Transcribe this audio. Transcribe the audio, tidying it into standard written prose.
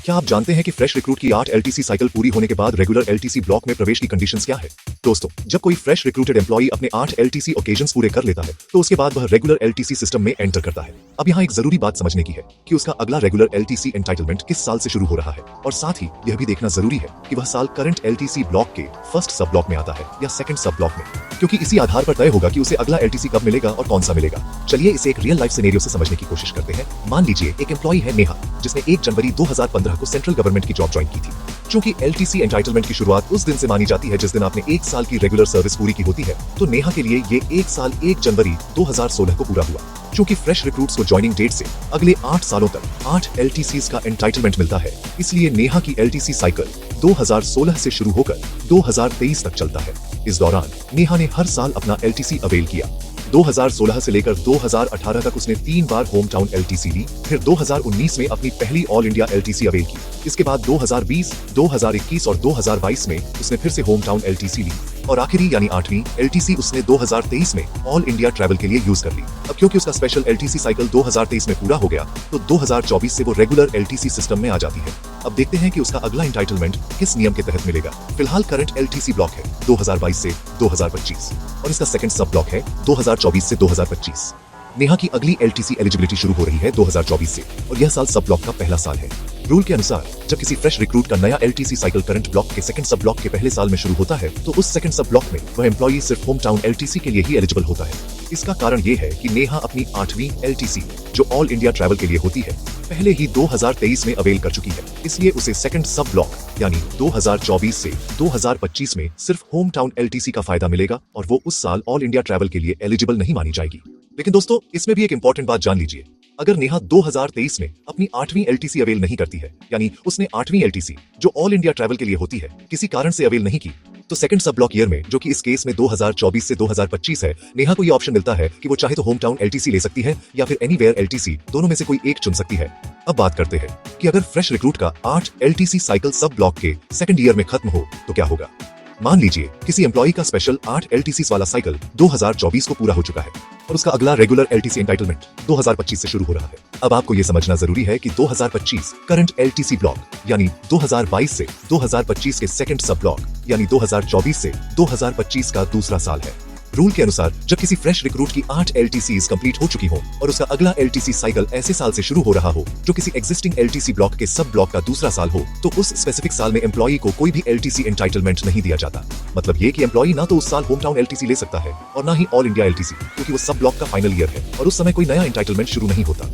क्या आप जानते हैं कि फ्रेश रिक्रूट की 8 एलटीसी साइकिल पूरी होने के बाद रेगुलर एलटीसी ब्लॉक में प्रवेश की कंडीशंस क्या है? दोस्तों, जब कोई फ्रेश रिक्रूटेड एम्प्लॉई अपने 8 एलटीसी ओकेजन्स पूरे कर लेता है तो उसके बाद वह रेगुलर एलटीसी सिस्टम में एंटर करता है। अब यहाँ एक जरूरी बात समझने की है कि उसका अगला रेगुलर एलटीसी एंटाइटलमेंट किस साल से शुरू हो रहा है, और साथ ही यह भी देखना जरूरी है कि वह साल करंट एलटीसी ब्लॉक के फर्स्ट सब ब्लॉक में आता है या सेकंड सब ब्लॉक में, क्योंकि इसी आधार पर तय होगा कि उसे अगला एलटीसी कब मिलेगा और कौन सा मिलेगा। चलिए इसे एक रियल लाइफ सिनेरियो से समझने की कोशिश करते हैं। मान लीजिए एक एम्प्लॉई है नेहा, जिसने 1 जनवरी 2015 को सेंट्रल गवर्नमेंट की जॉब ज्वाइन की थी। चूंकि एलटीसी एंटाइटलमेंट की शुरुआत उस दिन से मानी जाती है जिस दिन आपने 1 साल की रेगुलर सर्विस पूरी की होती है, तो नेहा के लिए ये 1 साल 1 जनवरी 2016 को पूरा हुआ। चूंकि फ्रेश रिक्रूट्स को ज्वाइनिंग डेट से अगले 8 सालों तक 8 एलटीसीज का एंटाइटलमेंट मिलता है, इसलिए नेहा की एलटीसी साइकिल 2016 से शुरू होकर 2023 तक चलता है। इस दौरान नेहा ने हर साल अपना एलटीसी अवेल किया। 2016 से लेकर 2018 तक उसने 3 बार होम टाउन एलटीसी ली, फिर 2019 में अपनी पहली ऑल इंडिया एलटीसी अवेल की। इसके बाद 2020, 2021 और 2022 में उसने फिर से होम टाउन एलटीसी ली, और आखिरी यानी 8वीं एलटीसी उसने 2023 में ऑल इंडिया ट्रैवल के लिए यूज कर ली। अब क्योंकि उसका स्पेशल एलटीसी साइकिल 2023 में पूरा हो गया, तो 2024 से वो रेगुलर एलटीसी सिस्टम में आ जाती है। अब देखते हैं कि उसका अगला एंटाइटलमेंट किस नियम के तहत मिलेगा। फिलहाल करंट एलटीसी ब्लॉक है 2022 से 2025 और इसका सेकंड सब ब्लॉक है 2024 से 2025। नेहा की अगली एलटीसी एलिजिबिलिटी शुरू हो रही है 2024 से, और यह साल सब ब्लॉक का पहला साल है। रूल के अनुसार जब किसी फ्रेश रिक्रूट का नया एलटीसी साइकिल करंट ब्लॉक के सेकंड सब ब्लॉक के पहले साल में शुरू होता है, तो उस सेकंड सब ब्लॉक में वह एम्प्लॉई सिर्फ होम टाउन एलटीसी के लिए ही एलिजिबल होता है। इसका कारण ये है कि नेहा अपनी 8वीं एलटीसी, जो ऑल इंडिया ट्रैवल के लिए होती है, पहले ही 2023 में अवेल कर चुकी है। इसलिए उसे सेकंड सब ब्लॉक यानी 2024 से 2025 में सिर्फ होम टाउन एलटीसी का फायदा मिलेगा, और वो उस साल ऑल इंडिया ट्रैवल के लिए एलिजिबल नहीं मानी जाएगी। लेकिन दोस्तों, इसमें भी एक इंपॉर्टेंट बात जान लीजिए। अगर नेहा 2023 में अपनी 8वीं एलटीसी अवेल नहीं करती है, यानी उसने 8वीं एलटीसी, जो ऑल इंडिया ट्रैवल के लिए होती है, किसी कारण से अवेल नहीं की, तो सेकंड सब ब्लॉक ईयर में, जो कि इस केस में 2024 से 2025 है, नेहा को ये ऑप्शन मिलता है कि वो चाहे तो होम टाउन एलटीसी ले सकती है या फिर एनीवेयर एलटीसी, दोनों में से कोई एक चुन सकती है। अब बात करते हैं कि अगर फ्रेश रिक्रूट का 8 एलटीसी साइकिल सब ब्लॉक के सेकंड ईयर में खत्म हो तो क्या होगा। मान लीजिए किसी एम्प्लॉई का स्पेशल 8 एलटीसी वाला साइकिल 2024 को पूरा हो चुका है और उसका अगला रेगुलर एलटीसी एंटाइटलमेंट 2025 से शुरू हो रहा है। अब आपको यह समझना जरूरी है कि 2025 करंट एलटीसी ब्लॉक यानी 2022 से 2025 के सेकंड सब ब्लॉक यानी 2024 से 2025 का दूसरा साल है। रूल के अनुसार जब किसी फ्रेश रिक्रूट की 8 एलटीसीज कंप्लीट हो चुकी हो और उसका अगला एलटीसी साइकिल ऐसे साल से शुरू हो रहा हो जो किसी एग्जिस्टिंग एलटीसी ब्लॉक के सब ब्लॉक का दूसरा साल हो, तो उस स्पेसिफिक साल में एम्प्लॉई को कोई भी एलटीसी एंटाइटलमेंट नहीं दिया जाता। मतलब ये कि एम्प्लॉई ना तो उस साल होम टाउन एलटीसी ले सकता है और ना ही ऑल इंडिया एलटीसी, क्योंकि वो सब ब्लॉक का फाइनल ईयर है और उस समय कोई नया एंटाइटलमेंट शुरू नहीं होता।